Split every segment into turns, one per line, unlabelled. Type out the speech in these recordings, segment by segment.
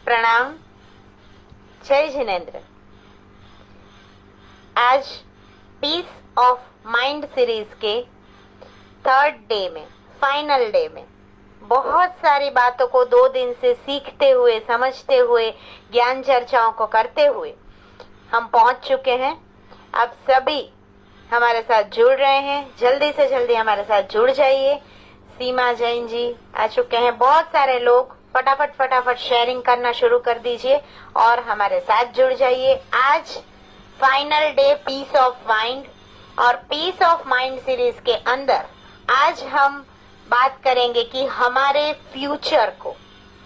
प्रणाम। जय जिनेन्द्र। आज पीस ऑफ माइंड सीरीज के थर्ड डे में, फाइनल डे में बहुत सारी बातों को 2 दिन से सीखते हुए, समझते हुए, ज्ञान चर्चाओं को करते हुए हम पहुंच चुके हैं। अब सभी हमारे साथ जुड़ रहे हैं। जल्दी से जल्दी हमारे साथ जुड़ जाइए। सीमा जैन जी आ चुके हैं। बहुत सारे लोग फटाफट शेयरिंग करना शुरू कर दीजिए और हमारे साथ जुड़ जाइए। आज final day peace of mind, और पीस ऑफ माइंड सीरीज के अंदर आज हम बात करेंगे कि हमारे फ्यूचर को,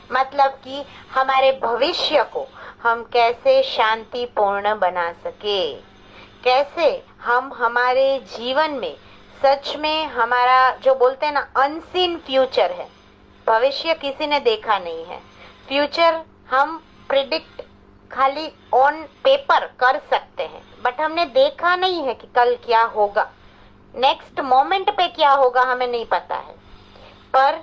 मतलब कि हमारे भविष्य को हम कैसे शांतिपूर्ण बना सके, कैसे हम हमारे जीवन में सच में हमारा जो बोलते हैं ना अनसीन फ्यूचर है, भविष्य किसी ने देखा नहीं है। फ्यूचर हम प्रिडिक्ट खाली ऑन पेपर कर सकते हैं, बट हमने देखा नहीं है कि कल क्या होगा, नेक्स्ट मोमेंट पे क्या होगा हमें नहीं पता है। पर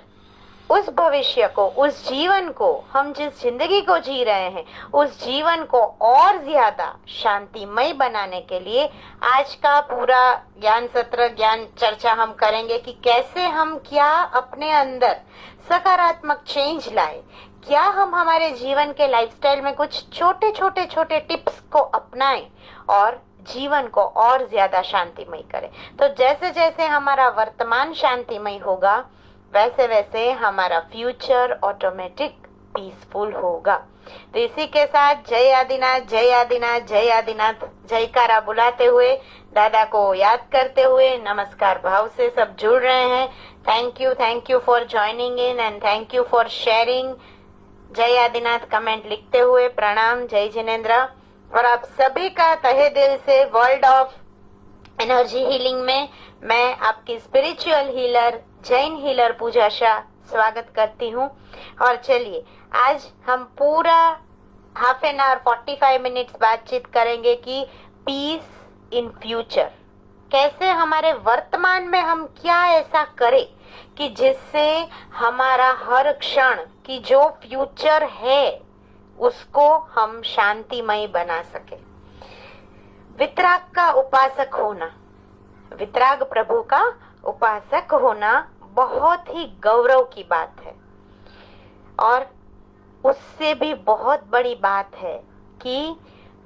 उस भविष्य को, उस जीवन को, हम जिस जिंदगी को जी रहे हैं उस जीवन को और ज्यादा शांतिमय बनाने के लिए आज का पूरा ज्ञान सत्र, ज्ञान चर्चा हम करेंगे कि कैसे हम क्या अपने अंदर सकारात्मक चेंज लाए, क्या हम हमारे जीवन के लाइफस्टाइल में कुछ छोटे टिप्स को अपनाएं और जीवन को और ज्यादा शांतिमय करें। तो जैसे जैसे हमारा वर्तमान शांतिमय होगा वैसे वैसे हमारा फ्यूचर ऑटोमेटिक पीसफुल होगा। तो इसी के साथ जय आदिनाथ, जय आदिनाथ, जय आदिनाथ जयकारा बुलाते हुए, दादा को याद करते हुए, नमस्कार भाव से सब जुड़ रहे हैं। Thank you for joining in and thank you for sharing. जय आदिनाथ कमेंट लिखते हुए प्रणाम। जय जिनेन्द्र। और आप सभी का तहे दिल से वर्ल्ड ऑफ एनर्जी हीलिंग में मैं आपकी स्पिरिचुअल हीलर, जैन हीलर पूजा शाह स्वागत करती हूँ। और चलिए आज हम पूरा हाफ एन आवर 45 मिनट्स बातचीत करेंगे कि पीस इन फ्यूचर, कैसे हमारे वर्तमान में हम क्या ऐसा करें कि जिससे हमारा हर क्षण की जो फ्यूचर है उसको हम शांतिमय बना सके। वितराग का उपासक होना, वितराग प्रभु का उपासक होना बहुत ही गौरव की बात है। और उससे भी बहुत बड़ी बात है कि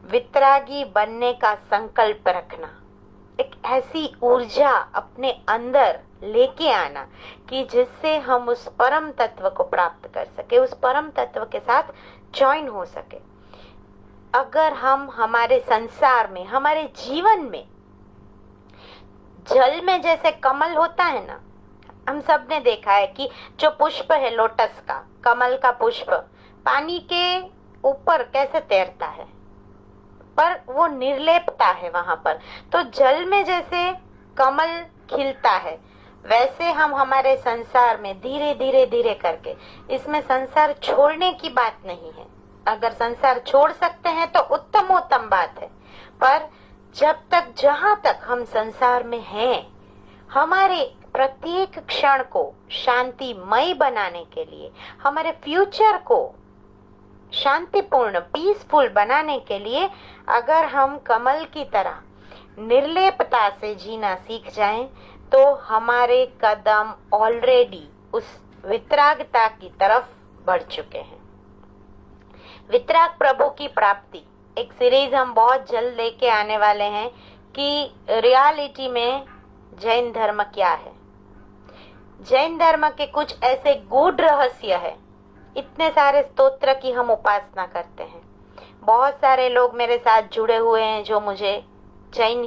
वितरागी बनने का संकल्प रखना, एक ऐसी ऊर्जा अपने अंदर लेके आना कि जिससे हम उस परम तत्व को प्राप्त कर सके, उस परम तत्व के साथ ज्वाइन हो सके। अगर हम हमारे संसार में, हमारे जीवन में, जल में जैसे कमल होता है ना, हम सब ने देखा है कि जो पुष्प है लोटस का, कमल का पुष्प पानी के ऊपर कैसे तैरता है, पर वो निर्लेपता है वहां पर। तो जल में जैसे कमल खिलता है वैसे हम हमारे संसार में धीरे धीरे करके, इसमें संसार छोड़ने की बात नहीं है, अगर संसार छोड़ सकते हैं तो उत्तमोत्तम बात है। पर जब तक, जहां तक हम संसार में हैं, हमारे प्रत्येक क्षण को शांतिमय बनाने के लिए, हमारे फ्यूचर को शांतिपूर्ण, पीसफुल बनाने के लिए अगर हम कमल की तरह निर्लेपता से जीना सीख जाएं, तो हमारे कदम ऑलरेडी उस वितरागता की तरफ बढ़ चुके हैं। वितराग प्रभु की प्राप्ति एक सीरीज हम बहुत जल्द लेके आने वाले हैं कि रियलिटी में जैन धर्म क्या है। जैन धर्म के कुछ ऐसे गूढ़ रहस्य है, इतने सारे स्तोत्र की हम उपासना करते हैं। बहुत सारे लोग मेरे साथ जुड़े हुए हैं जो मुझे जैन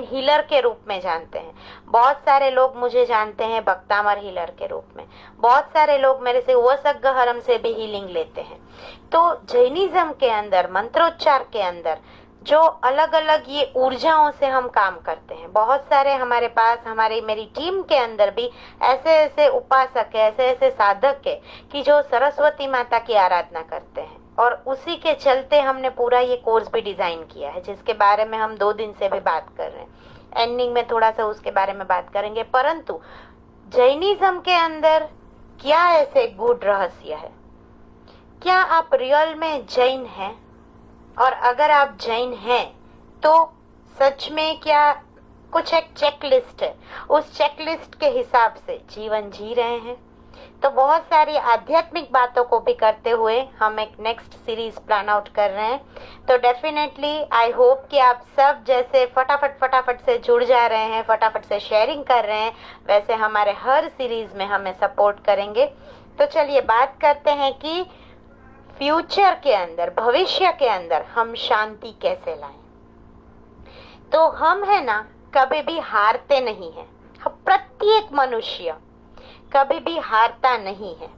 हीलर के रूप में जानते हैं। बहुत सारे लोग मुझे जानते हैं भक्तामर हीलर के रूप में। बहुत सारे लोग मेरे से वसग्गहरम से भी हीलिंग लेते हैं। तो जैनिज्म के अंदर, मंत्रोच्चार के अंदर जो अलग अलग ये ऊर्जाओं से हम काम करते हैं, बहुत सारे हमारे पास, मेरी टीम के अंदर भी ऐसे ऐसे उपासक है, ऐसे ऐसे साधक है कि जो सरस्वती माता की आराधना करते हैं। और उसी के चलते हमने पूरा ये कोर्स भी डिजाइन किया है, जिसके बारे में हम 2 दिन से भी बात कर रहे हैं। एंडिंग में थोड़ा सा उसके बारे में बात करेंगे। परंतु जैनिज्म के अंदर क्या ऐसे गूढ़ रहस्य है क्या आप रियल में जैन हैं? और अगर आप जैन हैं तो सच में क्या कुछ एक चेकलिस्ट है, उस चेकलिस्ट के हिसाब से जीवन जी रहे हैं? तो बहुत सारी आध्यात्मिक बातों को भी करते हुए हम एक नेक्स्ट सीरीज प्लान आउट कर रहे हैं। तो डेफिनेटली आई होप कि आप सब जैसे फटाफट से जुड़ जा रहे हैं, फटाफट से शेयरिंग कर रहे हैं, वैसे हमारे हर सीरीज में हमें सपोर्ट करेंगे। तो चलिए बात करते हैं कि फ्यूचर के अंदर, भविष्य के अंदर हम शांति कैसे लाएं। तो हम है ना, कभी भी हारते नहीं हैं। प्रत्येक मनुष्य कभी भी हारता नहीं है।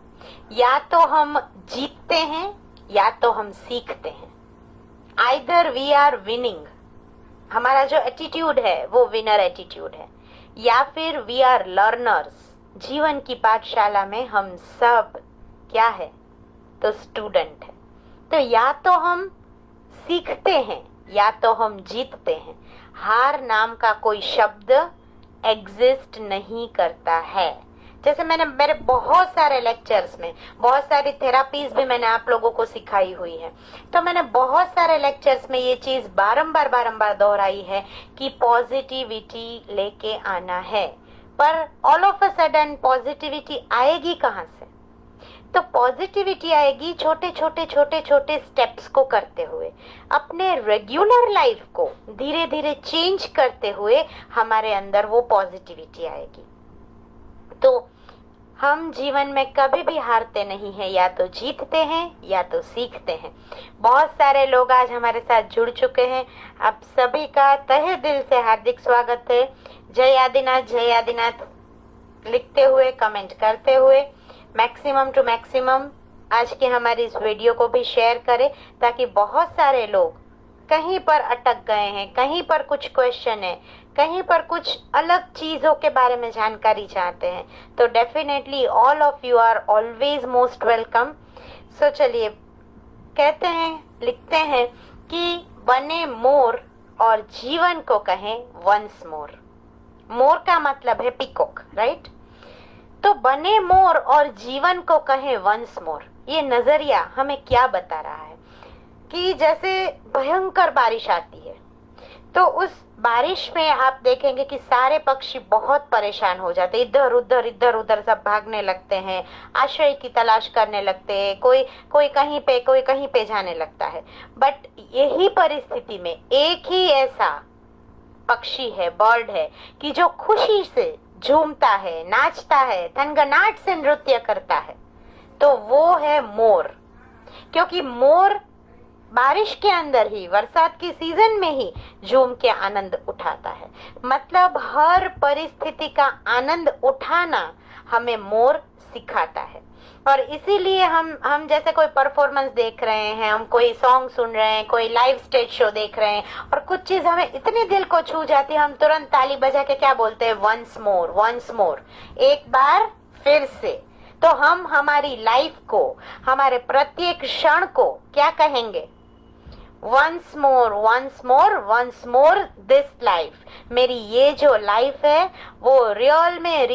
या तो हम जीतते हैं या तो हम सीखते हैं। आइदर वी आर विनिंग, हमारा जो एटीट्यूड है वो विनर एटीट्यूड है, या फिर वी आर लर्नर्स। जीवन की पाठशाला में हम सब क्या है, तो स्टूडेंट है। तो या तो हम सीखते हैं या तो हम जीतते हैं। हार नाम का कोई शब्द एग्जिस्ट नहीं करता है। जैसे मैंने मेरे बहुत सारे लेक्चर्स में, बहुत सारी थेरापीज भी मैंने आप लोगों को सिखाई हुई है, तो मैंने बहुत सारे लेक्चर्स में ये चीज बारंबार दोहराई है कि पॉजिटिविटी लेके आना है। पर all of a sudden positivity आएगी कहाँ से? तो पॉजिटिविटी आएगी छोटे छोटे स्टेप्स को करते हुए, अपने रेगुलर लाइफ को धीरे धीरे चेंज करते हुए हमारे अंदर वो पॉजिटिविटी आएगी। तो हम जीवन में कभी भी हारते नहीं हैं, या तो जीतते हैं या तो सीखते हैं। बहुत सारे लोग आज हमारे साथ जुड़ चुके हैं। आप सभी का तहे दिल से हार्दिक स्वागत है। जय आदिनाथ लिखते हुए, कमेंट करते हुए मैक्सिमम टू मैक्सिमम आज की हमारी इस वीडियो को भी शेयर करें, ताकि बहुत सारे लोग कहीं पर अटक गए हैं, कहीं पर कुछ क्वेश्चन है, कहीं पर कुछ अलग चीजों के बारे में जानकारी चाहते हैं। तो definitely all of you are always most welcome. So चलिए कहते हैं, लिखते हैं कि बने मोर और जीवन को कहें वंस मोर। मोर का मतलब है पीकॉक, राइट? तो बने मोर और जीवन को कहें वंस मोर, ये नजरिया हमें क्या बता रहा है कि जैसे भयंकर बारिश आती है तो उस बारिश में आप देखेंगे कि सारे पक्षी बहुत परेशान हो जाते, इधर उधर सब भागने लगते हैं, आश्रय की तलाश करने लगते हैं, कोई कहीं पे जाने लगता है। बट यही परिस्थिति में एक ही ऐसा पक्षी है, बर्ड है, कि जो खुशी से झूमता है, नाचता है, थनगनाट से नृत्य करता है, तो वो है मोर। क्योंकि मोर बारिश के अंदर ही, बरसात की सीजन में ही झूम के आनंद उठाता है। मतलब हर परिस्थिति का आनंद उठाना हमें मोर सिखाता है। और इसीलिए हम जैसे कोई परफॉर्मेंस देख रहे हैं, हम कोई सॉन्ग सुन रहे हैं, कोई लाइव स्टेज शो देख रहे हैं, और कुछ चीज हमें इतने दिल को छू जाती है, हम तुरंत ताली बजा के क्या बोलते हैं, वंस मोर, एक बार फिर से। तो हम हमारी लाइफ को, हमारे प्रत्येक क्षण को क्या कहेंगे, वंस मोर दिस लाइफ। मेरी ये जो लाइफ है वो रियल में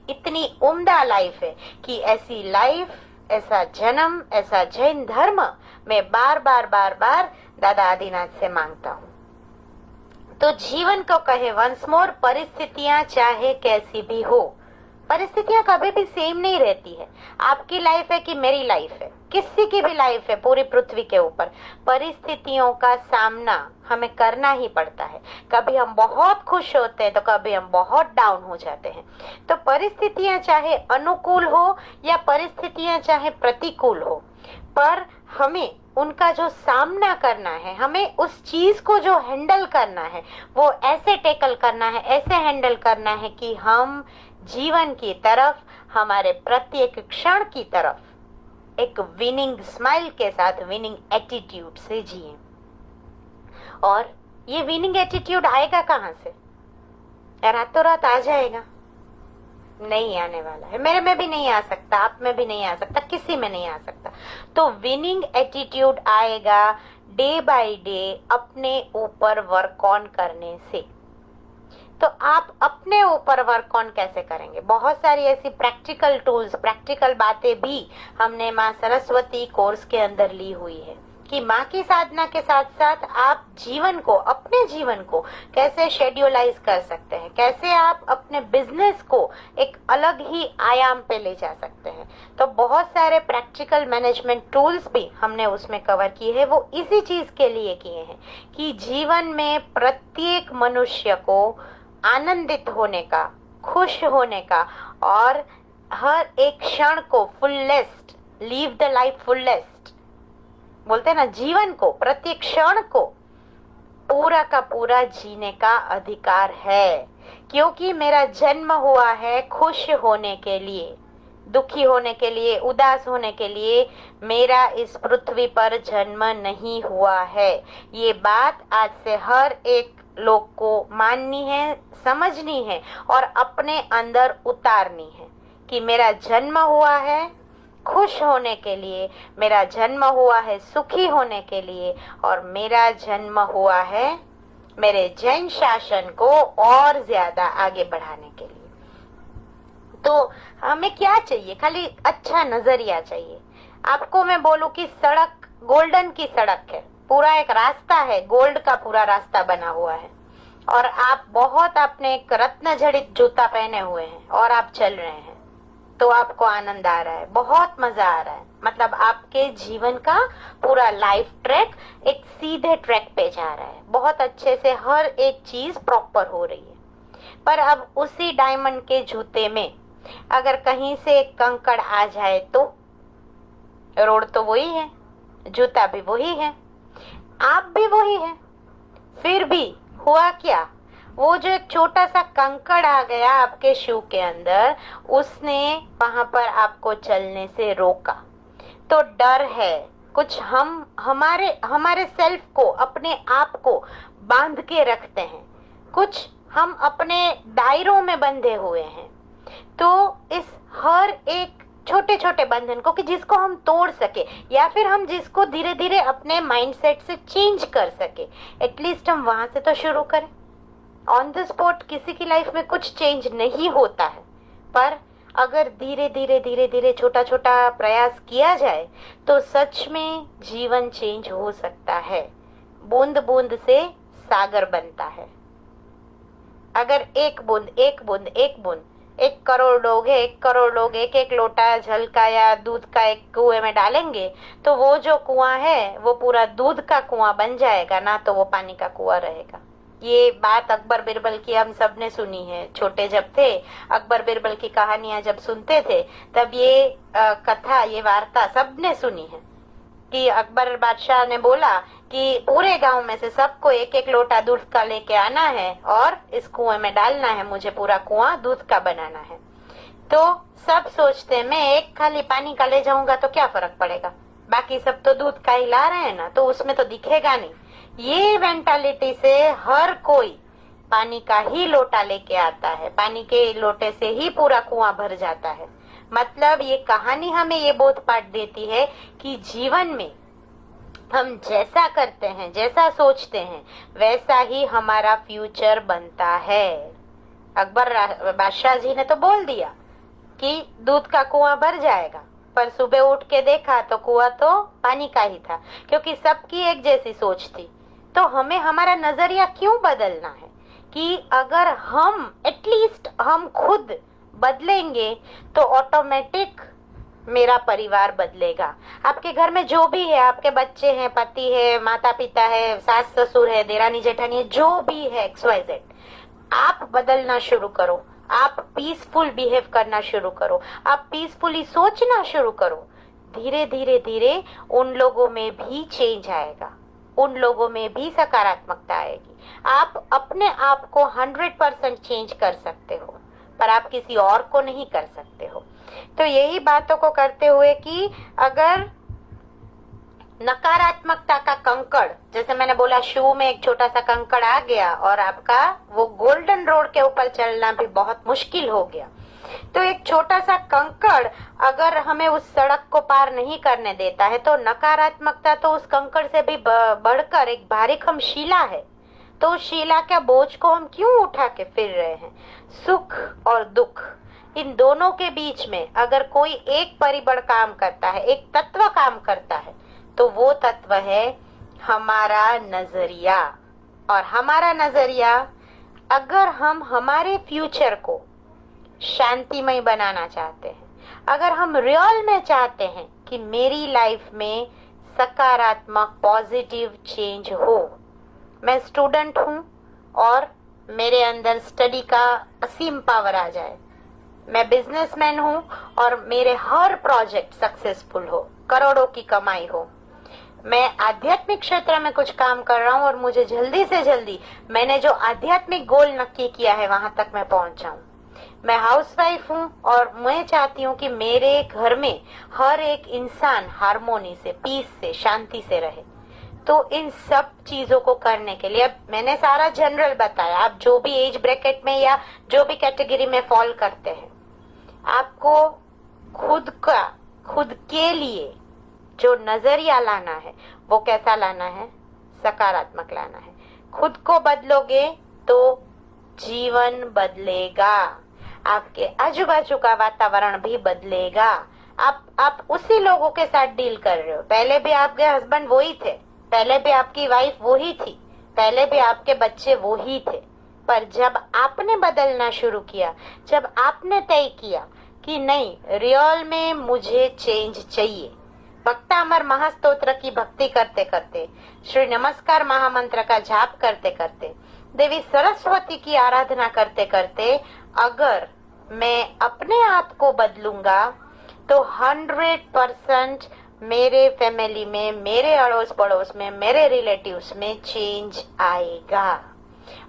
इतनी उम्दा लाइफ है कि ऐसी लाइफ, ऐसा जन्म, ऐसा जैन धर्म मैं बार बार दादा आदिनाथ से मांगता हूँ। तो जीवन को कहे वंस मोर, परिस्थितियां चाहे कैसी भी हो, परिस्थितियां कभी भी सेम नहीं रहती है। आपकी लाइफ है कि मेरी लाइफ है, किसी की भी लाइफ है पूरी पृथ्वी के ऊपर, परिस्थितियों का सामना हमें करना ही पड़ता है। कभी हम बहुत खुश होते हैं तो कभी हम बहुत डाउन हो जाते हैं। तो परिस्थितियां चाहे अनुकूल हो या परिस्थितियां चाहे प्रतिकूल हो, पर हमें उनका जो सामना करना है, हमें उस चीज को जो हैंडल करना है वो ऐसे टैकल करना है, ऐसे हैंडल करना है कि हम जीवन की तरफ, हमारे प्रत्येक क्षण की तरफ एक विनिंग स्माइल के साथ, विनिंग एटीट्यूड से जिए। और ये विनिंग एटीट्यूड आएगा कहां से? रातों रात आ जाएगा? नहीं आने वाला है। मेरे में भी नहीं आ सकता, आप में भी नहीं आ सकता, किसी में नहीं आ सकता। तो विनिंग एटीट्यूड आएगा डे बाय डे अपने ऊपर वर्क ऑन करने से। तो आप अपने ऊपर वर्क ऑन कैसे करेंगे? बहुत सारी ऐसी प्रैक्टिकल टूल्स, प्रैक्टिकल बातें भी हमने माँ सरस्वती कोर्स के अंदर ली हुई है कि माँ की साधना के साथ साथ आप जीवन को, अपने जीवन को कैसे शेड्यूलाइज कर सकते हैं, कैसे आप अपने बिजनेस को एक अलग ही आयाम पे ले जा सकते हैं। तो बहुत सारे प्रैक्टिकल मैनेजमेंट टूल्स भी हमने उसमें कवर किए हैं। वो इसी चीज के लिए किए हैं कि जीवन में प्रत्येक मनुष्य को आनंदित होने का, खुश होने का और हर एक क्षण को fullest, leave the life fullest बोलते हैं ना, जीवन को, प्रत्येक क्षण को पूरा का पूरा जीने का अधिकार है। क्योंकि मेरा जन्म हुआ है खुश होने के लिए, दुखी होने के लिए, उदास होने के लिए मेरा इस पृथ्वी पर जन्म नहीं हुआ है। ये बात आज से हर एक लोग को माननी है, समझनी है और अपने अंदर उतारनी है कि मेरा जन्म हुआ है खुश होने के लिए, मेरा जन्म हुआ है सुखी होने के लिए और मेरा जन्म हुआ है मेरे जैन शासन को और ज्यादा आगे बढ़ाने के लिए। तो हमें क्या चाहिए? खाली अच्छा नजरिया चाहिए। आपको मैं बोलूं कि सड़क गोल्डन की सड़क है, पूरा एक रास्ता है, गोल्ड का पूरा रास्ता बना हुआ है और आप बहुत, आपने एक रत्न जड़ित जूता पहने हुए हैं और आप चल रहे हैं, तो आपको आनंद आ रहा है, बहुत मजा आ रहा है। मतलब आपके जीवन का पूरा लाइफ ट्रैक एक सीधे ट्रैक पे जा रहा है, बहुत अच्छे से हर एक चीज प्रॉपर हो रही है। पर अब उसी डायमंड के जूते में अगर कहीं से एक कंकड़ आ जाए तो रोड तो वही है, जूता भी वही है, आप भी वही है, फिर भी हुआ क्या? वो जो एक छोटा सा कंकड़ आ गया आपके शू के अंदर, उसने वहां पर आपको चलने से रोका। तो डर है कुछ, हम हमारे सेल्फ को, अपने आप को बांध के रखते हैं, कुछ हम अपने दायरों में बंधे हुए हैं। तो इस हर एक छोटे छोटे बंधन को, कि जिसको हम तोड़ सके या फिर हम जिसको धीरे धीरे अपने माइंडसेट से चेंज कर सके, एटलीस्ट हम वहां से तो शुरू करें। ऑन द स्पॉट किसी की लाइफ में कुछ चेंज नहीं होता है, पर अगर धीरे धीरे धीरे धीरे छोटा छोटा प्रयास किया जाए तो सच में जीवन चेंज हो सकता है। बूंद बूंद से सागर बनता है। अगर एक बूंद एक बूंद एक बूंद, 1 करोड़ लोग है, 1 करोड़ लोग एक एक लोटा जल का या दूध का एक कुएं में डालेंगे तो वो जो कुआं है वो पूरा दूध का कुआं बन जाएगा, ना तो वो पानी का कुआं रहेगा। ये बात अकबर बिरबल की हम सब ने सुनी है। छोटे जब थे, अकबर बिरबल की कहानियां जब सुनते थे, तब ये कथा, ये वार्ता सबने सुनी है कि अकबर बादशाह ने बोला कि पूरे गांव में से सबको एक एक लोटा दूध का लेके आना है और इस कुएं में डालना है, मुझे पूरा कुआं दूध का बनाना है। तो सब सोचते मैं एक खाली पानी का ले जाऊंगा तो क्या फर्क पड़ेगा, बाकी सब तो दूध का ही ला रहे हैं ना, तो उसमें तो दिखेगा नहीं। ये मेंटालिटी से हर कोई पानी का ही लोटा लेके आता है, पानी के लोटे से ही पूरा कुआं भर जाता है। मतलब ये कहानी हमें ये बोध पाठ देती है कि जीवन में हम जैसा करते हैं, जैसा सोचते हैं, वैसा ही हमारा फ्यूचर बनता है। अकबर बादशाह जी ने तो बोल दिया कि दूध का कुआं भर जाएगा, पर सुबह उठ के देखा तो कुआं तो पानी का ही था, क्योंकि सबकी एक जैसी सोच थी। तो हमें हमारा नजरिया क्यों बदलना है कि अगर हम एटलीस्ट हम खुद बदलेंगे तो ऑटोमेटिक मेरा परिवार बदलेगा। आपके घर में जो भी है, आपके बच्चे हैं, पति है, माता पिता है, सास ससुर है, देरानी जेठानी है, जो भी है XYZ, आप बदलना शुरू करो, आप पीसफुल बिहेव करना शुरू करो, आप पीसफुली सोचना शुरू करो। धीरे धीरे धीरे उन लोगों में भी चेंज आएगा, उन लोगों में भी सकारात्मकता आएगी। आप अपने आप को 100% चेंज कर सकते हो, पर आप किसी और को नहीं कर सकते हो। तो यही बातों को करते हुए कि अगर नकारात्मकता का कंकड़, जैसे मैंने बोला शू में एक छोटा सा कंकड़ आ गया और आपका वो गोल्डन रोड के ऊपर चलना भी बहुत मुश्किल हो गया, तो एक छोटा सा कंकड़ अगर हमें उस सड़क को पार नहीं करने देता है तो नकारात्मकता तो उस कंकड़ से भी बढ़कर एक भारीखम शिला है। तो संतोषशीला के बोझ को हम क्यों उठा के फिर रहे हैं? सुख और दुख, इन दोनों के बीच में अगर कोई एक परिबल काम करता है, एक तत्व काम करता है, तो वो तत्व है हमारा नजरिया। और हमारा नजरिया, अगर हम हमारे फ्यूचर को शांतिमय बनाना चाहते हैं, अगर हम रियल में चाहते हैं कि मेरी लाइफ में सकारात्मक पॉजिटिव चेंज हो, मैं स्टूडेंट हूँ और मेरे अंदर स्टडी का असीम पावर आ जाए, मैं बिजनेसमैन हूँ और मेरे हर प्रोजेक्ट सक्सेसफुल हो, करोड़ों की कमाई हो, मैं आध्यात्मिक क्षेत्र में कुछ काम कर रहा हूँ और मुझे जल्दी से जल्दी मैंने जो आध्यात्मिक गोल नक्की किया है वहां तक मैं पहुंच जाऊं, मैं हाउसवाइफ हूँ और मैं चाहती हूँ कि मेरे घर में हर एक इंसान हार्मोनी से, पीस से, शांति से रहे। तो इन सब चीजों को करने के लिए, अब मैंने सारा जनरल बताया, आप जो भी एज ब्रैकेट में या जो भी कैटेगरी में फॉल करते हैं, आपको खुद के लिए जो नजरिया लाना है वो कैसा लाना है? सकारात्मक लाना है। खुद को बदलोगे तो जीवन बदलेगा, आपके आजू बाजू का वातावरण भी बदलेगा। आप उसी लोगों के साथ डील कर रहे हो, पहले भी आपके हस्बैंड वही थे, पहले भी आपकी वाइफ वही थी, पहले भी आपके बच्चे वही थे, पर जब आपने बदलना शुरू किया, जब आपने तय किया कि नहीं, रियल में मुझे चेंज चाहिए, भक्तामर महास्तोत्र की भक्ति करते करते, श्री नमस्कार महामंत्र का जाप करते करते, देवी सरस्वती की आराधना करते करते, अगर मैं अपने आप को बदलूंगा तो 100% मेरे फैमिली में, मेरे अड़ोस पड़ोस में, मेरे रिलेटिव्स में चेंज आएगा।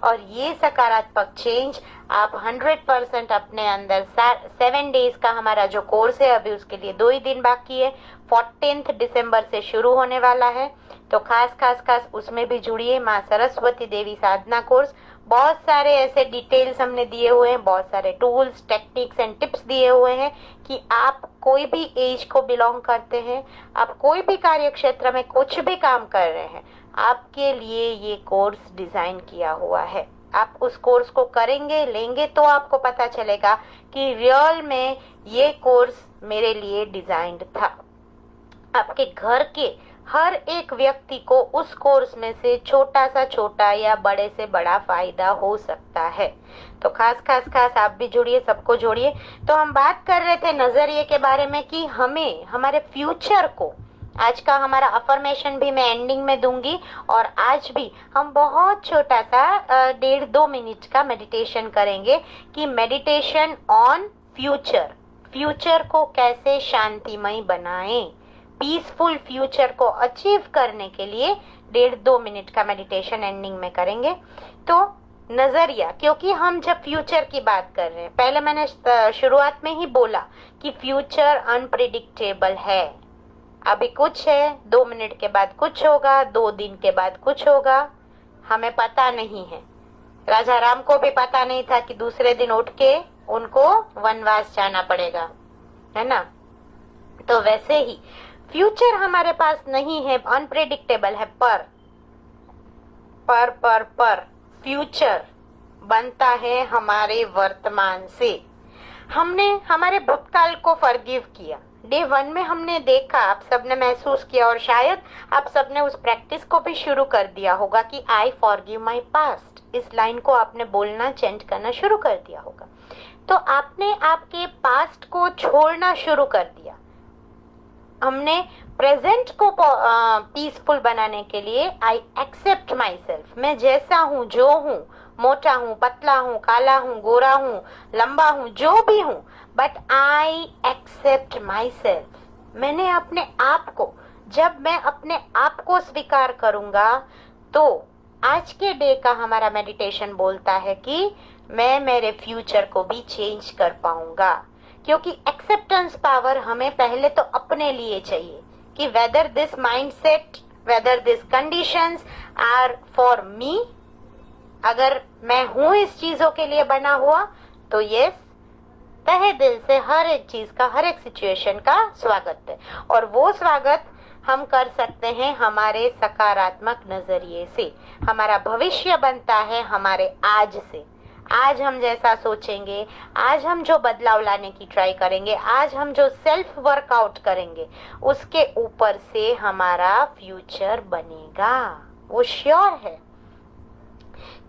और ये सकारात्मक चेंज आप 100% अपने अंदर 7 डेज का हमारा जो कोर्स है, अभी उसके लिए 2 ही दिन बाकी है, 14 दिसंबर से शुरू होने वाला है, तो खास उसमें भी जुड़िए। माँ सरस्वती देवी साधना कोर्स, बहुत सारे ऐसे डिटेल्स हमने दिए हुए हैं, बहुत सारे टूल्स, टेक्निक्स एंड टिप्स दिए हुए हैं कि आप कोई भी एज को बिलोंग करते हैं, आप कोई भी कार्य क्षेत्र में कुछ भी काम कर रहे हैं, आपके लिए ये कोर्स डिजाइन किया हुआ है। आप उस कोर्स को करेंगे, लेंगे, तो आपको पता चलेगा कि रियल में ये कोर्स मेरे लिए डिजाइंड था। आपके घर के हर एक व्यक्ति को उस कोर्स में से छोटा सा छोटा या बड़े से बड़ा फायदा हो सकता है। तो खास आप भी जुड़िए, सबको जोड़िए। तो हम बात कर रहे थे नजरिए के बारे में कि हमें हमारे फ्यूचर को, आज का हमारा अफर्मेशन भी मैं एंडिंग में दूंगी, और आज भी हम बहुत छोटा सा 1.5-2 मिनट का मेडिटेशन करेंगे कि मेडिटेशन ऑन फ्यूचर को कैसे शांतिमय बनाएं। पीसफुल फ्यूचर को अचीव करने के लिए 1.5-2 मिनट का मेडिटेशन एंडिंग में करेंगे। तो नजरिया, क्योंकि हम जब फ्यूचर की बात कर रहे हैं, पहले मैंने शुरुआत में ही बोला कि फ्यूचर अनप्रिडिक्टेबल है। अभी कुछ है, 2 मिनट के बाद कुछ होगा, 2 दिन के बाद कुछ होगा, हमें पता नहीं है। राजा राम को भी पता नहीं था कि दूसरे दिन उठ के उनको वनवास जाना पड़ेगा, है ना। तो वैसे ही फ्यूचर हमारे पास नहीं है, अनप्रेडिक्टेबल है, पर फ्यूचर बनता है हमारे वर्तमान से। हमने हमारे भूतकाल को फॉरगिव किया, डे 1 में हमने देखा, आप सबने महसूस किया, और शायद आप सबने उस प्रैक्टिस को भी शुरू कर दिया होगा कि आई फॉरगिव माई पास्ट। इस लाइन को आपने बोलना, चेंट करना शुरू कर दिया होगा। तो आपने आपके पास्ट को छोड़ना शुरू कर दिया। हमने प्रेजेंट को पीसफुल बनाने के लिए आई एक्सेप्ट माई सेल्फ, मैं जैसा हूँ, जो हूँ, मोटा हूँ, पतला हूँ, काला हूँ, गोरा हूँ, लंबा हूँ, जो भी हूँ, but I accept myself. मैंने अपने आप को, जब मैं अपने आप को स्वीकार करूंगा, तो आज के डे का हमारा मेडिटेशन बोलता है कि मैं मेरे फ्यूचर को भी चेंज कर पाऊंगा। क्योंकि एक्सेप्टेंस पावर हमें पहले तो अपने लिए चाहिए कि whether this mindset, whether this conditions are for me. अगर मैं हूं इस चीजों के लिए बना हुआ, तो यस, तहे दिल से हर एक चीज का, हर एक सिचुएशन का स्वागत है। और वो स्वागत हम कर सकते हैं हमारे सकारात्मक नजरिए से। हमारा भविष्य बनता है हमारे आज से। आज हम जैसा सोचेंगे, आज हम जो बदलाव लाने की ट्राई करेंगे, आज हम जो सेल्फ वर्कआउट करेंगे, उसके ऊपर से हमारा फ्यूचर बनेगा, वो श्योर है।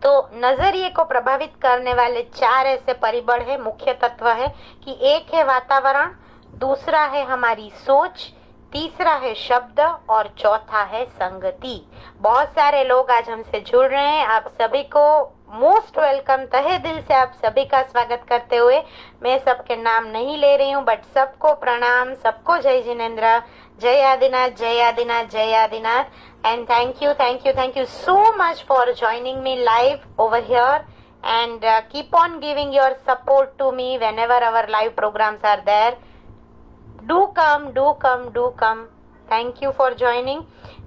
तो नजरिए को प्रभावित करने वाले 4 ऐसे परिबल है, मुख्य तत्व है कि एक है वातावरण, दूसरा है हमारी सोच, तीसरा है शब्द और चौथा है संगति। बहुत सारे लोग आज हमसे जुड़ रहे हैं। आप सभी को मोस्ट वेलकम, तहे दिल से आप सभी का स्वागत करते हुए, मैं सबके नाम नहीं ले रही हूँ, बट सबको प्रणाम, सबको जय जिनेन्द्र, जय आदिनाथ, जय आदिनाथ, जय Adinath. And thank you so much for joining me live over here, and keep on giving your support to me whenever our live programs are there. Do come. Thank you for joining.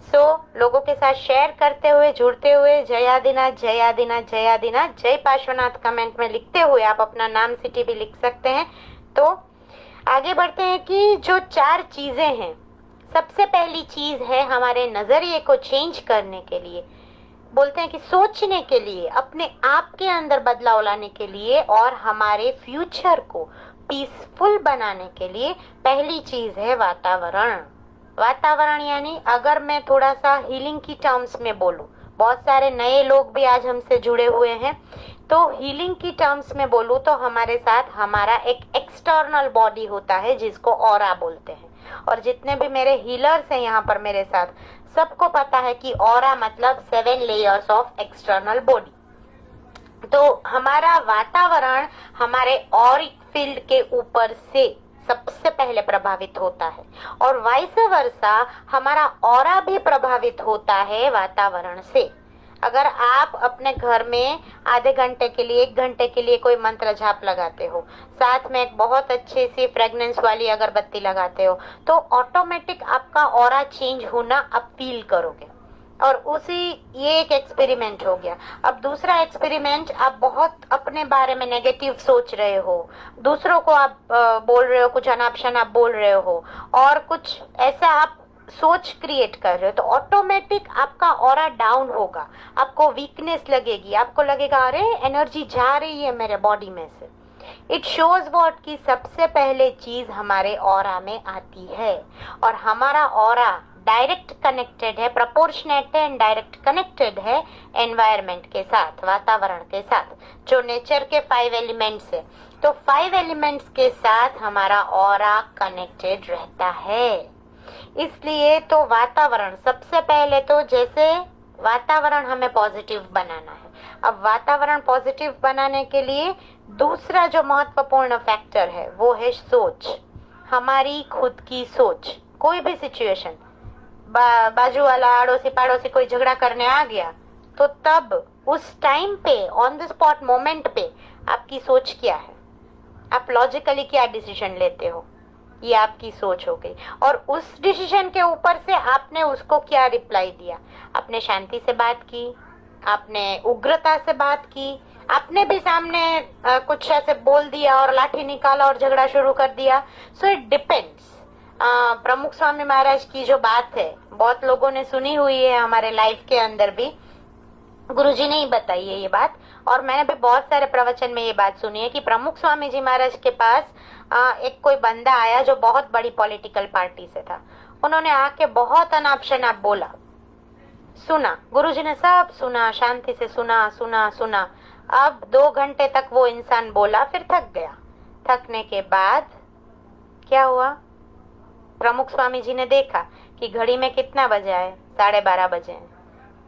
So लोगों के साथ share करते हुए, जुड़ते हुए, जय आदिनाथ, जय आदिनाथ, जय आदिनाथ, जय पार्श्वनाथ कमेंट में लिखते हुए आप अपना नाम, सिटी भी लिख सकते हैं। तो आगे बढ़ते हैं कि जो 4 चीजें हैं, सबसे पहली चीज है हमारे नजरिए को चेंज करने के लिए, बोलते हैं कि सोचने के लिए, अपने आप के अंदर बदलाव लाने के लिए और हमारे फ्यूचर को पीसफुल बनाने के लिए पहली चीज है वातावरण। वातावरण यानी अगर मैं थोड़ा सा हीलिंग की टर्म्स में बोलूं, बहुत सारे नए लोग भी आज हमसे जुड़े हुए हैं, तो हीलिंग की टर्म्स में बोलूं तो हमारे साथ हमारा एक एक्सटर्नल बॉडी होता है जिसको ऑरा बोलते हैं। और जितने भी मेरे हीलर्स हैं यहाँ पर मेरे साथ, सबको पता है कि ऑरा मतलब 7 लेयर्स ऑफ एक्सटर्नल बॉडी। तो हमारा वातावरण हमारे ऑरिक फील्ड के ऊपर से सबसे पहले प्रभावित होता है, और वाइस वर्सा हमारा ऑरा भी प्रभावित होता है वातावरण से। अगर आप अपने घर में आधे घंटे के लिए, 1 घंटे के लिए कोई मंत्र जाप लगाते हो, साथ में एक बहुत अच्छी सी फ्रेग्रेंस वाली अगरबत्ती लगाते हो, तो ऑटोमेटिक आपका ऑरा चेंज होना आप फील करोगे। और ये एक एक्सपेरिमेंट हो गया। अब दूसरा एक्सपेरिमेंट, आप बहुत अपने बारे में नेगेटिव सोच रहे हो, दूसरों को आप बोल रहे हो, कुछ अनाप शनाप बोल रहे हो, और कुछ ऐसा आप सोच क्रिएट कर रहे हो, तो ऑटोमेटिक आपका ऑरा डाउन होगा, आपको वीकनेस लगेगी, आपको लगेगा अरे एनर्जी जा रही है मेरे बॉडी में से। इट शोज व्हाट कि सबसे पहले चीज हमारे ऑरा में आती है, और हमारा ऑरा डायरेक्ट कनेक्टेड है, प्रोपोर्शनेट है एंड डायरेक्ट कनेक्टेड है एनवायरमेंट के साथ, वातावरण के साथ, जो नेचर के 5 एलिमेंट्स है। तो 5 एलिमेंट्स के साथ हमारा ऑरा कनेक्टेड रहता है। इसलिए तो वातावरण सबसे पहले, तो जैसे वातावरण हमें पॉजिटिव बनाना है, अब वातावरण पॉजिटिव बनाने के लिए दूसरा जो महत्वपूर्ण फैक्टर है वो है सोच, हमारी खुद की सोच। कोई भी सिचुएशन, बाजू वाला अड़ोसी पड़ोसी कोई झगड़ा करने आ गया, तो तब उस टाइम पे, ऑन द स्पॉट मोमेंट पे आपकी सोच क्या है, आप लॉजिकली क्या डिसीजन लेते हो, ये आपकी सोच हो गई। और उस डिसीजन के ऊपर से आपने उसको क्या रिप्लाई दिया, आपने शांति से बात की, आपने उग्रता से बात की, आपने भी सामने कुछ ऐसे बोल दिया और लाठी निकाला और झगड़ा शुरू कर दिया। So it depends. प्रमुख स्वामी महाराज की जो बात है बहुत लोगों ने सुनी हुई है, हमारे लाइफ के अंदर भी गुरुजी ने ही बताई है ये बात, और मैंने भी बहुत सारे प्रवचन में ये बात सुनी है कि प्रमुख स्वामी जी महाराज के पास एक कोई बंदा आया जो बहुत बड़ी पॉलिटिकल पार्टी से था। उन्होंने आके बहुत अनाप शनाप बोला, सुना, गुरुजी ने सब सुना, शांति से सुना सुना सुना। अब 2 घंटे तक वो इंसान बोला, फिर थक गया। थकने के बाद क्या हुआ, प्रमुख स्वामी जी ने देखा कि घड़ी में कितना बजा है, 12:30 बजे हैं।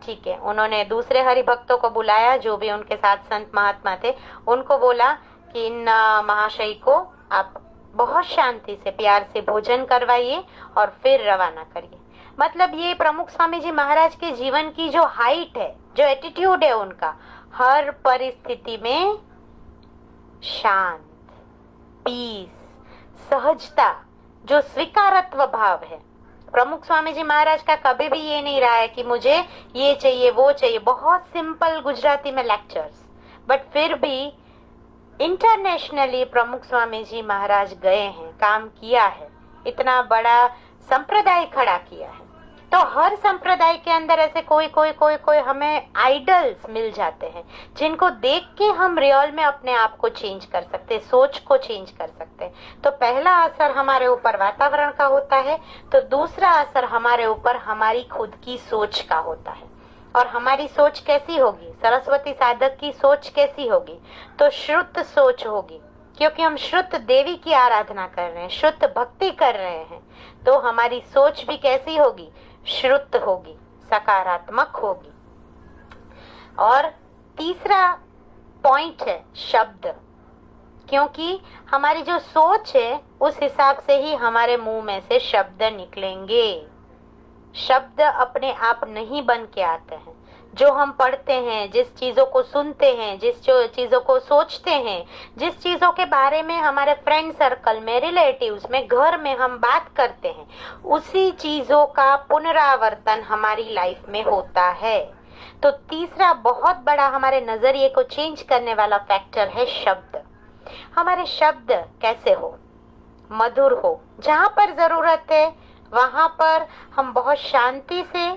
ठीक है, उन्होंने दूसरे हरि भक्तों को बुलाया, जो भी उनके साथ संत महात्मा थे, उनको बोला कि इन महाशय को आप बहुत शांति से, प्यार से भोजन करवाइए और फिर रवाना करिए। मतलब ये प्रमुख स्वामी जी महाराज के जीवन की जो हाइट है, जो एटीट्यूड है उनका, हर परिस्थिति में शांत, पीस, सहजता, जो स्वीकारत्व भाव है। प्रमुख स्वामी जी महाराज का कभी भी ये नहीं रहा है कि मुझे ये चाहिए वो चाहिए। बहुत सिंपल गुजराती में लेक्चर्स, बट फिर भी इंटरनेशनली प्रमुख स्वामी जी महाराज गए हैं, काम किया है, इतना बड़ा संप्रदाय खड़ा किया है। तो हर संप्रदाय के अंदर ऐसे कोई कोई कोई कोई हमें आइडल्स मिल जाते हैं जिनको देख के हम रियल में अपने आप को चेंज कर सकते हैं, सोच को चेंज कर सकते हैं। तो पहला असर हमारे ऊपर वातावरण का होता है, तो दूसरा असर हमारे ऊपर हमारी खुद की सोच का होता है। और हमारी सोच कैसी होगी? सरस्वती साधक की सोच कैसी होगी? तो शुद्ध सोच होगी, क्योंकि हम शुद्ध देवी की आराधना कर रहे हैं, शुद्ध भक्ति कर रहे हैं। तो हमारी सोच भी कैसी होगी? शुद्ध होगी, सकारात्मक होगी। और तीसरा पॉइंट है शब्द, क्योंकि हमारी जो सोच है उस हिसाब से ही हमारे मुंह में से शब्द निकलेंगे। शब्द अपने आप नहीं बन के आते हैं। जो हम पढ़ते हैं, जिस चीजों को सुनते हैं, जिस चीजों को सोचते हैं, जिस चीजों के बारे में हमारे फ्रेंड सर्कल में, रिलेटिव्स में, घर में हम बात करते हैं, उसी चीजों का पुनरावर्तन हमारी लाइफ में होता है। तो तीसरा बहुत बड़ा हमारे नजरिए को चेंज करने वाला फैक्टर है शब्द। हमारे शब्द कैसे हो? मधुर हो। जहां पर जरूरत है वहां पर हम बहुत शांति से,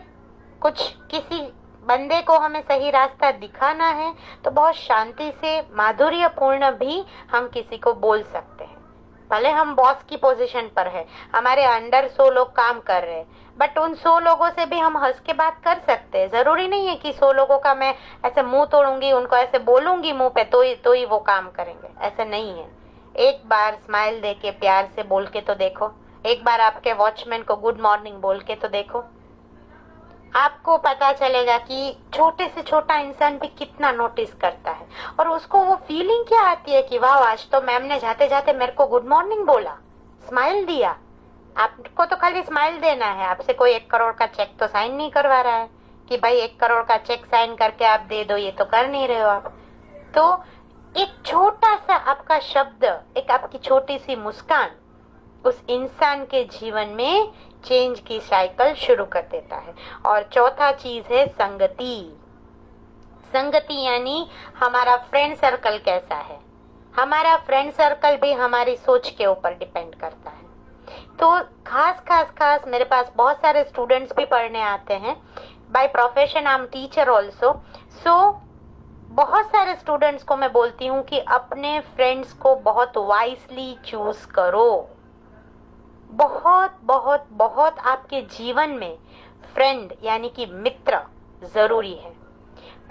कुछ किसी बंदे को हमें सही रास्ता दिखाना है तो बहुत शांति से, माधुर्यपूर्ण भी हम किसी को बोल सकते हैं। भले हम बॉस की पोजीशन पर है, हमारे अंडर 100 लोग काम कर रहे हैं, बट उन 100 लोगों से भी हम हंस के बात कर सकते हैं। जरूरी नहीं है कि 100 लोगों का मैं ऐसे मुंह तोड़ूंगी, उनको ऐसे बोलूंगी मुंह पे तो ही वो काम करेंगे, ऐसा नहीं है। एक बार स्माइल दे के प्यार से बोल के तो देखो, एक बार आपके वॉचमैन को गुड मॉर्निंग बोल के तो देखो, आपको पता चलेगा कि छोटे से छोटा इंसान भी कितना नोटिस करता है। और उसको वो फीलिंग क्या आती है कि वाह, आज तो मैम ने जाते जाते मेरे को गुड मॉर्निंग बोला, स्माइल दिया। आपको तो खाली स्माइल देना है, आपसे कोई 1 करोड़ का चेक तो साइन नहीं करवा रहा है कि भाई 1 करोड़ का चेक साइन करके आप दे दो, ये तो कर नहीं रहे हो आप। तो एक छोटा सा आपका शब्द, एक आपकी छोटी सी मुस्कान उस इंसान के जीवन में चेंज की साइकिल शुरू कर देता है। और चौथा चीज है संगति। संगति यानी हमारा फ्रेंड सर्कल कैसा है। हमारा फ्रेंड सर्कल भी हमारी सोच के ऊपर डिपेंड करता है। तो खास मेरे पास बहुत सारे स्टूडेंट्स भी पढ़ने आते हैं। By profession I am teacher also. So बहुत सारे स्टूडेंट्स को मैं बोलती हूँ कि अपने फ्रेंड्स को बहुत वाइसली चूज करो। बहुत बहुत बहुत आपके जीवन में फ्रेंड यानी कि मित्र जरूरी है,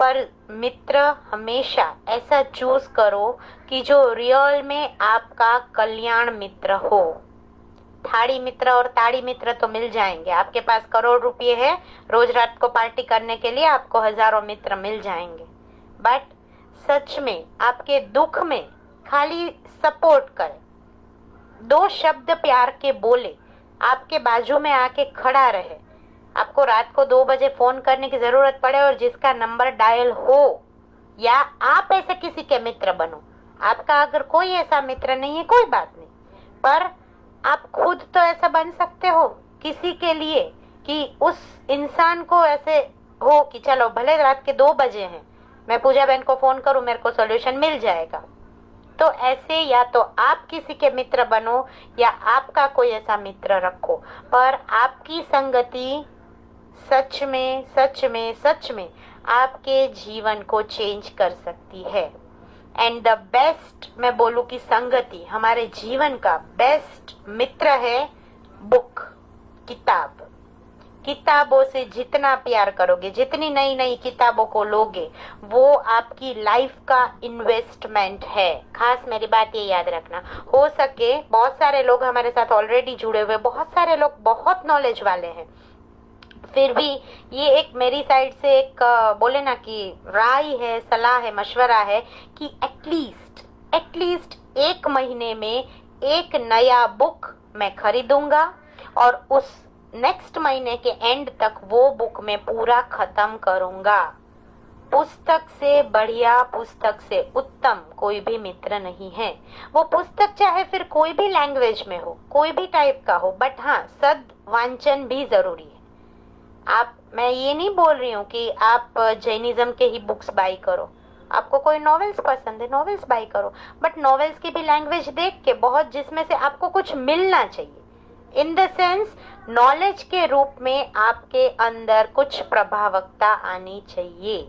पर मित्र हमेशा ऐसा चूज करो कि जो रियल में आपका कल्याण मित्र हो। थाड़ी मित्र और ताड़ी मित्र तो मिल जाएंगे, आपके पास करोड़ रुपए है, रोज रात को पार्टी करने के लिए आपको हजारों मित्र मिल जाएंगे, बट सच में आपके दुख में खाली सपोर्ट करे, 2 शब्द प्यार के बोले, आपके बाजू में आके खड़ा रहे, आपको रात को 2 बजे फोन करने की जरूरत पड़े और जिसका नंबर डायल हो, या आप ऐसे किसी के मित्र बनो। आपका अगर कोई ऐसा मित्र नहीं है कोई बात नहीं, पर आप खुद तो ऐसा बन सकते हो किसी के लिए कि उस इंसान को ऐसे हो कि चलो भले रात के 2 बजे हैं, मैं पूजा बहन को फोन करूं, मेरे को सॉल्यूशन मिल जाएगा। तो ऐसे या तो आप किसी के मित्र बनो या आपका कोई ऐसा मित्र रखो, पर आपकी संगति सच में सच में सच में आपके जीवन को चेंज कर सकती है। एंड द बेस्ट, मैं बोलूं कि संगति हमारे जीवन का बेस्ट मित्र है बुक, किताब। किताबों से जितना प्यार करोगे, जितनी नई नई किताबों को लोगे, वो आपकी लाइफ का इन्वेस्टमेंट है। खास मेरी बात ये याद रखना। हो सके बहुत सारे लोग हमारे साथ ऑलरेडी जुड़े हुए, बहुत सारे लोग बहुत नॉलेज वाले हैं, फिर भी ये एक मेरी साइड से एक बोले ना कि राय है, सलाह है, मशवरा है कि एटलीस्ट 1 महीने में एक नया बुक मैं खरीदूंगा और उस नेक्स्ट महीने के एंड तक वो बुक में पूरा खत्म करूंगा। पुस्तक से बढ़िया, पुस्तक से उत्तम कोई भी मित्र नहीं है। वो पुस्तक चाहे फिर कोई भी लैंग्वेज में हो, कोई भी टाइप का हो, बट हाँ, सद वांचन भी जरूरी है। मैं ये नहीं बोल रही हूँ कि आप जैनिज्म के ही बुक्स बाय करो। आपको कोई नॉवेल्स पसंद है, नॉवेल्स बाय करो, बट नॉवेल्स की भी लैंग्वेज देख के, बहुत जिसमें से आपको कुछ मिलना चाहिए। इन द सेंस नॉलेज के रूप में आपके अंदर कुछ प्रभावकता आनी चाहिए,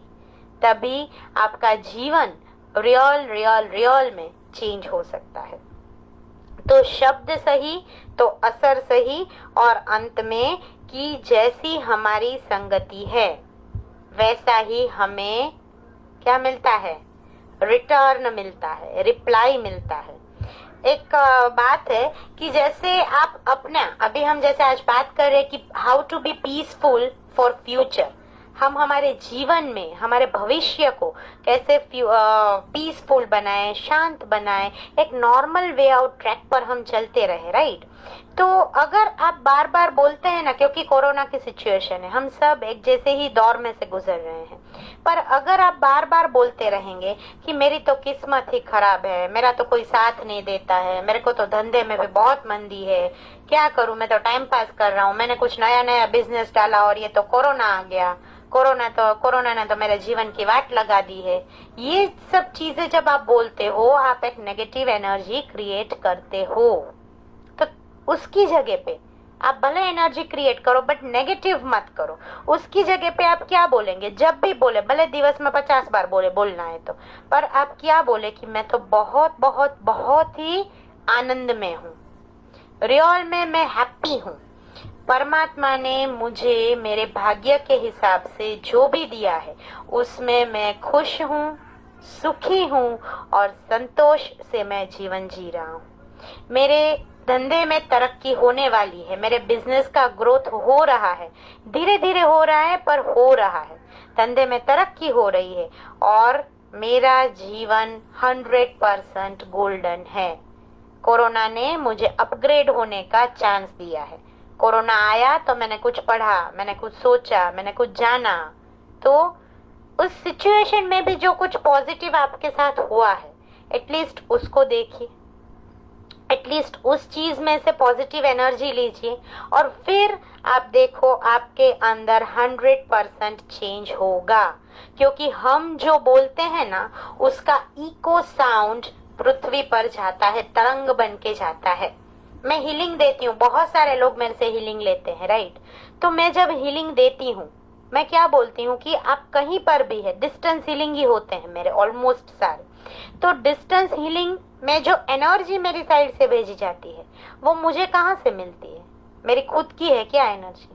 तभी आपका जीवन रियल में चेंज हो सकता है। तो शब्द सही तो असर सही, और अंत में कि जैसी हमारी संगति है वैसा ही हमें क्या मिलता है, रिटर्न मिलता है, रिप्लाई मिलता है। एक बात है कि जैसे आप अपना, अभी हम जैसे आज बात कर रहे हैं कि how to be peaceful for future, हम हमारे जीवन में हमारे भविष्य को कैसे पीसफुल बनाएं, शांत बनाएं, एक नॉर्मल वे आउट ट्रैक पर हम चलते रहे, राइट। तो अगर आप बार बार बोलते हैं ना, क्योंकि कोरोना की सिचुएशन है, हम सब एक जैसे ही दौर में से गुजर रहे हैं, पर अगर आप बार बार बोलते रहेंगे कि मेरी तो किस्मत ही खराब है, मेरा तो कोई साथ नहीं देता है, मेरे को तो धंधे में भी बहुत मंदी है, क्या करूं, मैं तो टाइम पास कर रहा हूं, मैंने कुछ नया नया बिजनेस डाला और ये तो कोरोना आ गया, कोरोना ने तो मेरे जीवन की वाट लगा दी है, ये सब चीजें जब आप बोलते हो, आप एक नेगेटिव एनर्जी क्रिएट करते हो। तो उसकी जगह पे आप भले एनर्जी क्रिएट करो बट नेगेटिव मत करो। उसकी जगह पे आप क्या बोलेंगे, जब भी बोले, भले दिवस में 50 बार बोलना है तो, पर आप क्या बोले कि मैं तो बहुत बहुत बहुत ही आनंद में हूँ, रियल में मैं हैप्पी हूँ, परमात्मा ने मुझे मेरे भाग्य के हिसाब से जो भी दिया है उसमें मैं खुश हूँ, सुखी हूँ और संतोष से मैं जीवन जी रहा हूँ। मेरे धंधे में तरक्की होने वाली है, मेरे बिजनेस का ग्रोथ हो रहा है, धीरे धीरे हो रहा है पर हो रहा है, धंधे में तरक्की हो रही है और मेरा जीवन 100% गोल्डन है। कोरोना ने मुझे अपग्रेड होने का चांस दिया है। कोरोना आया तो मैंने कुछ पढ़ा, मैंने कुछ सोचा, मैंने कुछ जाना, तो उस सिचुएशन में भी जो कुछ पॉजिटिव आपके साथ हुआ है एटलीस्ट उसको देखिए, एटलीस्ट उस चीज में से पॉजिटिव एनर्जी लीजिए और फिर आप देखो आपके अंदर 100% चेंज होगा। क्योंकि हम जो बोलते हैं ना उसका इको साउंड पृथ्वी पर जाता है, तरंग बन के जाता है। मैं हीलिंग देती हूँ, बहुत सारे लोग मेरे से हीलिंग लेते हैं, राइट। तो मैं जब हीलिंग देती हूँ मैं क्या बोलती हूँ कि आप कहीं पर भी है, डिस्टेंस हीलिंग ही होते हैं मेरे ऑलमोस्ट सारे। तो डिस्टेंस हीलिंग में जो एनर्जी मेरी साइड से भेजी जाती है वो मुझे कहाँ से मिलती है, मेरी खुद की है क्या एनर्जी?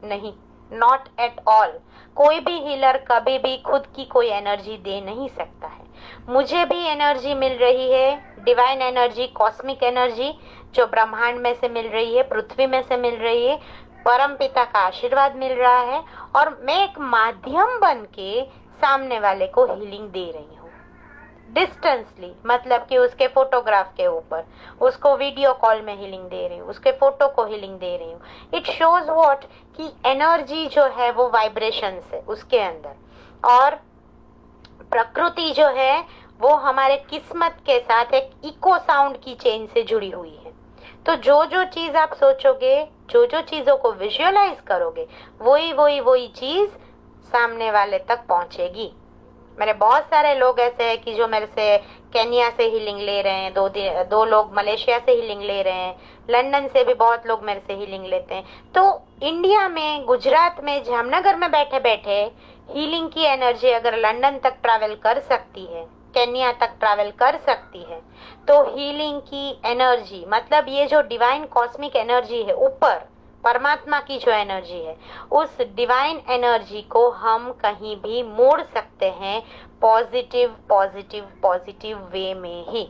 नहीं, नॉट एट ऑल। कोई भी हीलर कभी भी खुद की कोई एनर्जी दे नहीं सकता है। मुझे भी एनर्जी मिल रही है, डिवाइन एनर्जी, कॉस्मिक एनर्जी जो ब्रह्मांड में से मिल रही है, पृथ्वी में से मिल रही है, परम पिता का आशीर्वाद मिल रहा है और मैं एक माध्यम बन के सामने वाले को हीलिंग दे रही हूँ डिस्टेंसली, मतलब कि उसके फोटोग्राफ के ऊपर, उसको वीडियो कॉल में हीलिंग दे रही हूँ, उसके फोटो को हीलिंग दे रही हूँ। इट शोज व्हाट कि एनर्जी जो है वो वाइब्रेशन है उसके अंदर, और प्रकृति जो है वो हमारे किस्मत के साथ एक इको साउंड की चेन से जुड़ी हुई है। तो जो जो चीज आप सोचोगे, जो जो चीजों को विजुअलाइज करोगे, वही चीज सामने वाले तक पहुंचेगी। मेरे बहुत सारे लोग ऐसे हैं कि जो मेरे से केन्या से हीलिंग ले रहे हैं, दो लोग मलेशिया से हीलिंग ले रहे हैं, लंदन से भी बहुत लोग मेरे से हीलिंग लेते हैं। तो इंडिया में, गुजरात में, जामनगर में बैठे बैठे हीलिंग की एनर्जी अगर लंदन तक ट्रैवल कर सकती है, केन्या तक ट्रैवल कर सकती है, तो हीलिंग की एनर्जी, मतलब ये जो डिवाइन कॉस्मिक एनर्जी है, ऊपर परमात्मा की जो एनर्जी है, उस डिवाइन एनर्जी को हम कहीं भी मोड़ सकते हैं पॉजिटिव पॉजिटिव पॉजिटिव वे में ही।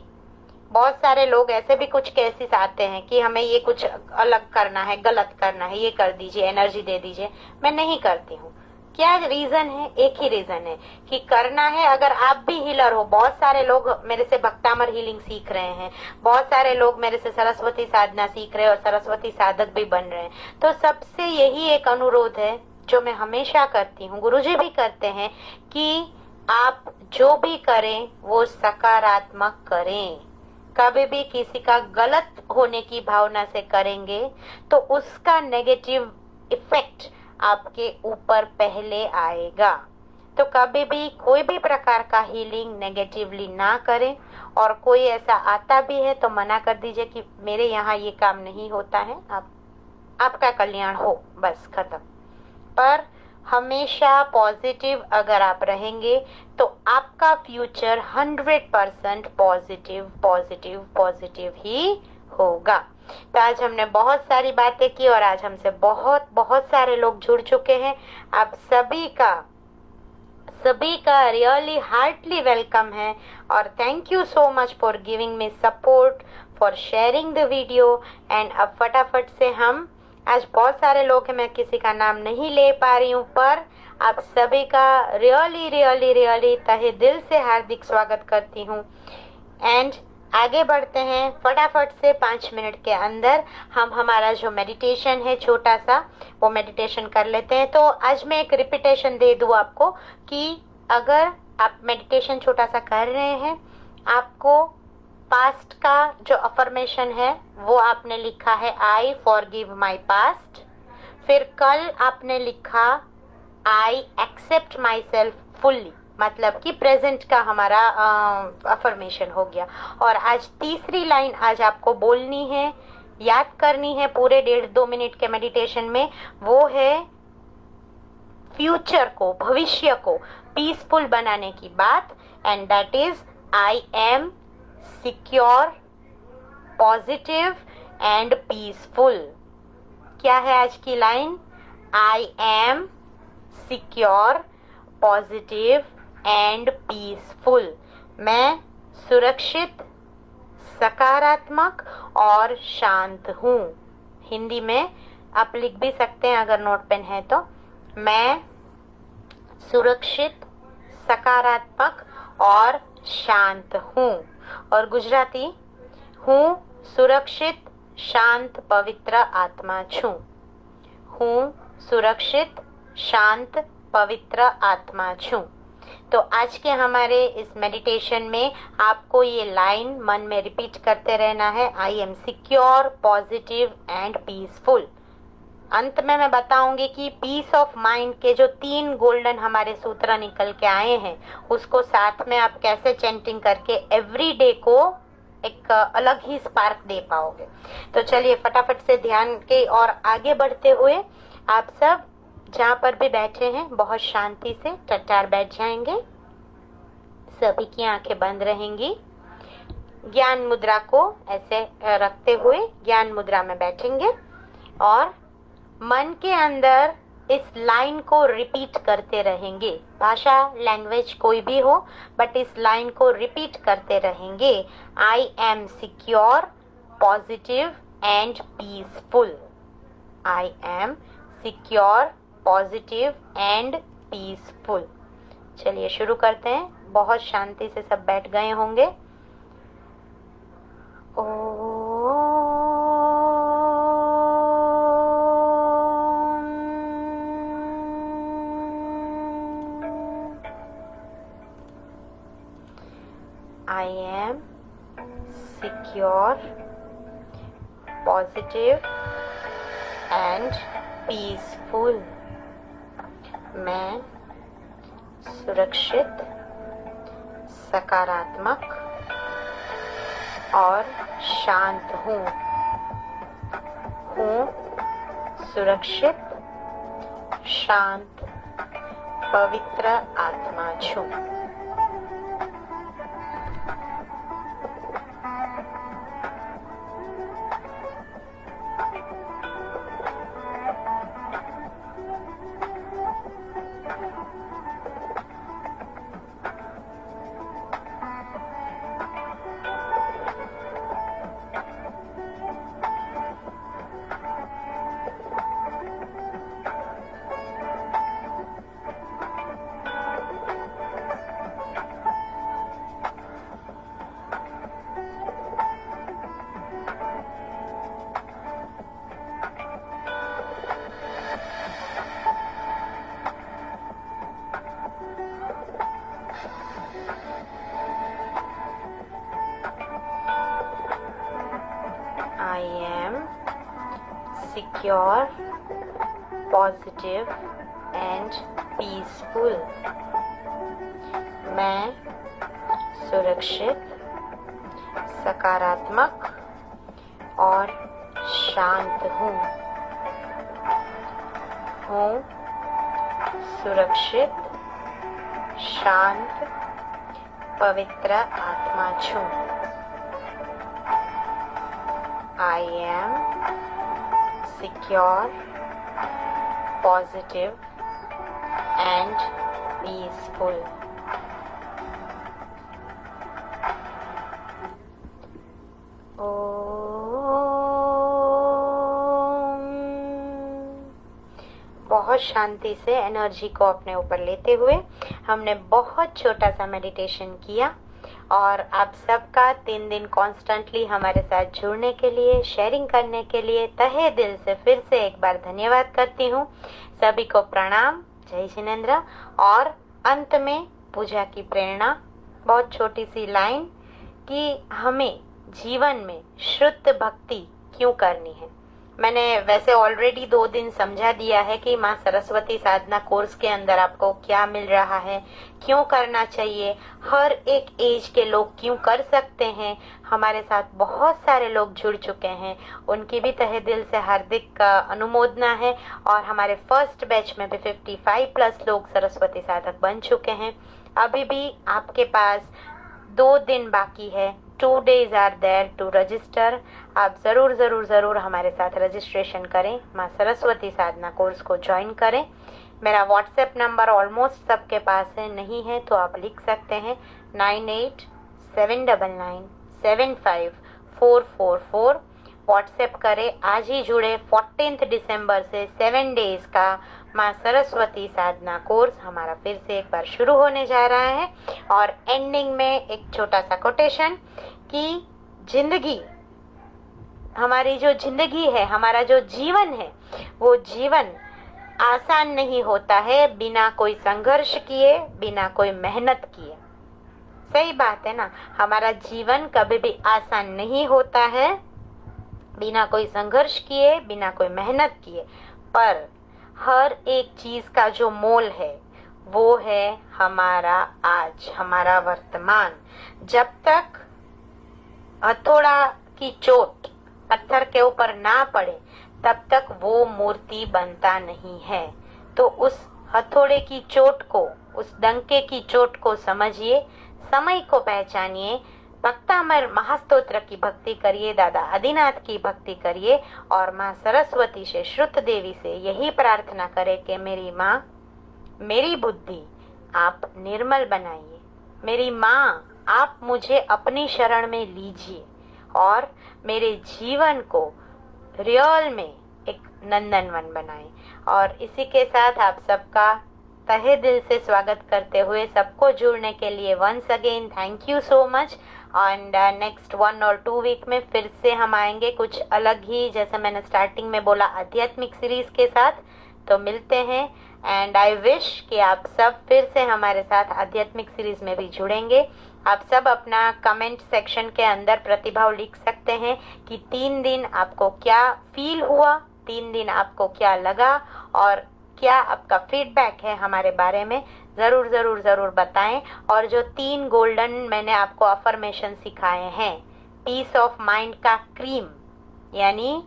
बहुत सारे लोग ऐसे भी कुछ केसेस आते हैं कि हमें ये कुछ अलग करना है, गलत करना है, ये कर दीजिए, एनर्जी दे दीजिए। मैं नहीं करती हूँ। क्या रीजन है? एक ही रीजन है कि करना है। अगर आप भी हीलर हो, बहुत सारे लोग मेरे से भक्तामर हीलिंग सीख रहे हैं, बहुत सारे लोग मेरे से सरस्वती साधना सीख रहे हैं और सरस्वती साधक भी बन रहे हैं। तो सबसे यही एक अनुरोध है जो मैं हमेशा करती हूँ, गुरुजी भी करते हैं, कि आप जो भी करें वो सकारात्मक करें। कभी भी किसी का गलत होने की भावना से करेंगे तो उसका नेगेटिव इफेक्ट आपके ऊपर पहले आएगा। तो कभी भी कोई भी प्रकार का हीलिंग नेगेटिवली ना करें, और कोई ऐसा आता भी है तो मना कर दीजिए कि मेरे यहाँ ये काम नहीं होता है, आपका कल्याण हो, बस खत्म। पर हमेशा पॉजिटिव अगर आप रहेंगे तो आपका फ्यूचर 100% पॉजिटिव पॉजिटिव पॉजिटिव ही होगा। तो आज हमने बहुत सारी बातें की और आज हमसे बहुत बहुत सारे लोग जुड़ चुके हैं। आप सभी का रियली हार्टली वेलकम है, और thank you so much for giving me support, for sharing the video. And अब फटाफट से हम, आज बहुत सारे लोग हैं, मैं किसी का नाम नहीं ले पा रही हूँ, पर आप सभी का रियली रियली रियली तहे दिल से हार्दिक स्वागत करती हूँ। एंड आगे बढ़ते हैं फटाफट से। 5 मिनट के अंदर हम हमारा जो मेडिटेशन है छोटा सा, वो मेडिटेशन कर लेते हैं। तो आज मैं एक रिपीटेशन दे दूँ आपको कि अगर आप मेडिटेशन छोटा सा कर रहे हैं, आपको पास्ट का जो अफर्मेशन है वो आपने लिखा है आई फॉरगिव माई पास्ट। फिर कल आपने लिखा I accept myself fully, मतलब कि प्रेजेंट का हमारा अफर्मेशन हो गया। और आज तीसरी लाइन आज आपको बोलनी है, याद करनी है पूरे 1.5-2 मिनट के मेडिटेशन में, वो है फ्यूचर को, भविष्य को पीसफुल बनाने की बात। And that is I am secure, positive and peaceful. क्या है आज की line? I am secure, positive and peaceful. मैं सुरक्षित, सकारात्मक और शांत हूँ। हिंदी में आप लिख भी सकते हैं अगर नोट पेन है तो। मैं सुरक्षित, सकारात्मक और शांत हूँ। और गुजराती, हूँ सुरक्षित, शांत, पवित्र आत्मा छू। हूँ सुरक्षित, शांत, पवित्र आत्मा छू। तो आज के हमारे इस मेडिटेशन में आपको ये लाइन मन में रिपीट करते रहना है, I am secure, positive and peaceful. अंत में मैं बताऊंगी कि पीस ऑफ माइंड के जो 3 गोल्डन हमारे सूत्र निकल के आए हैं, उसको साथ में आप कैसे चैंटिंग करके एवरी डे को एक अलग ही स्पार्क दे पाओगे। तो चलिए फटाफट से ध्यान के और आगे बढ़ते हुए आप सब जहाँ पर भी बैठे हैं बहुत शांति से टट्टार बैठ जाएंगे। सभी की आंखें बंद रहेंगी। ज्ञान मुद्रा को ऐसे रखते हुए ज्ञान मुद्रा में बैठेंगे और मन के अंदर इस लाइन को रिपीट करते रहेंगे। भाषा, लैंग्वेज कोई भी हो, बट इस लाइन को रिपीट करते रहेंगे। I am secure, positive and peaceful. I am secure, positive and peaceful. चलिए शुरू करते हैं। बहुत शांति से सब बैठ गए होंगे। I am secure, positive and peaceful. मैं सुरक्षित, सकारात्मक और शांत हूँ। सुरक्षित, शांत, पवित्र आत्मा छूं। I am secure, positive and peaceful. मैं सुरक्षित, सकारात्मक और शांत हूँ। सुरक्षित, शांत, पवित्र आत्मा छूं। I am secure, positive and peaceful. बहुत शांति से एनर्जी को अपने ऊपर लेते हुए हमने बहुत छोटा सा मेडिटेशन किया और आप सबका 3 दिन कॉन्स्टेंटली हमारे साथ जुड़ने के लिए, शेयरिंग करने के लिए तहे दिल से फिर से एक बार धन्यवाद करती हूँ। सभी को प्रणाम, जय जिनेंद्र। और अंत में पूजा की प्रेरणा, बहुत छोटी सी लाइन कि हमें जीवन में शुद्ध भक्ति क्यों करनी है। मैंने वैसे ऑलरेडी 2 दिन समझा दिया है कि माँ सरस्वती साधना कोर्स के अंदर आपको क्या मिल रहा है, क्यों करना चाहिए, हर एक एज के लोग क्यों कर सकते हैं। हमारे साथ बहुत सारे लोग जुड़ चुके हैं, उनकी भी तहे दिल से हार्दिक अनुमोदना है। और हमारे फर्स्ट बैच में भी 55+ लोग सरस्वती साधक बन चुके हैं। अभी भी आपके पास 2 दिन बाकी है, 2 days are there to register। आप ज़रूर हमारे साथ रजिस्ट्रेशन करें, माँ सरस्वती साधना कोर्स को ज्वाइन करें। मेरा व्हाट्सएप नंबर ऑलमोस्ट सबके पास है, नहीं है तो आप लिख सकते हैं 9879975444। व्हाट्सएप करें, आज ही जुड़े। 14 दिसंबर से 7 डेज का माँ सरस्वती साधना कोर्स हमारा फिर से एक बार शुरू होने जा रहा है। और एंडिंग में एक छोटा सा कोटेशन कि जिंदगी, हमारी जो जिंदगी है, हमारा जो जीवन है, वो जीवन आसान नहीं होता है बिना कोई संघर्ष किए, बिना कोई मेहनत किए। सही बात है ना, हमारा जीवन कभी भी आसान नहीं होता है बिना कोई संघर्ष किए, बिना कोई मेहनत किए। पर हर एक चीज का जो मोल है वो है हमारा आज, हमारा वर्तमान। जब तक हथौड़ा की चोट पत्थर के ऊपर ना पड़े तब तक वो मूर्ति बनता नहीं है। तो उस हथौड़े की चोट को, उस डंके की चोट को समझिए, समय को पहचानिए, भक्तामर महास्तोत्र की भक्ति करिए, दादा आदिनाथ की भक्ति करिए और माँ सरस्वती से, श्रुत देवी से यही प्रार्थना करें कि मेरी माँ, मेरी बुद्धि आप निर्मल बनाइए। मेरी माँ, आप मुझे अपनी शरण में लीजिए और मेरे जीवन को रियल में एक नंदनवन बनाएं। और इसी के साथ आप सबका तहे दिल से स्वागत करते हुए सबको जुड़ने के लिए once again thank you so much. And next 1 और 2 वीक में फिर से हम आएंगे कुछ अलग ही, जैसे मैंने स्टार्टिंग में बोला, आध्यात्मिक सीरीज के साथ। तो मिलते हैं एंड आई विश कि आप सब फिर से हमारे साथ आध्यात्मिक सीरीज में भी जुड़ेंगे। आप सब अपना कमेंट सेक्शन के अंदर प्रतिभाव लिख सकते हैं कि 3 दिन आपको क्या फील हुआ, 3 दिन आपको क्या लगा और क्या आपका फीडबैक है हमारे बारे में। ज़रूर बताएं। और जो 3 गोल्डन मैंने आपको अफर्मेशन सिखाए हैं, पीस ऑफ माइंड का क्रीम, यानी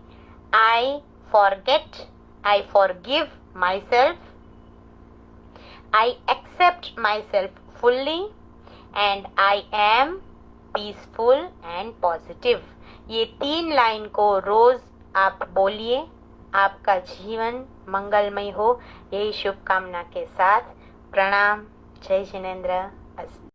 I forget, I forgive myself, I accept myself fully and I am peaceful and positive. ये 3 लाइन को रोज आप बोलिए, आपका जीवन मंगलमय हो, यही शुभकामना के साथ प्रणाम। जय जिनेंद्र। अस्तु।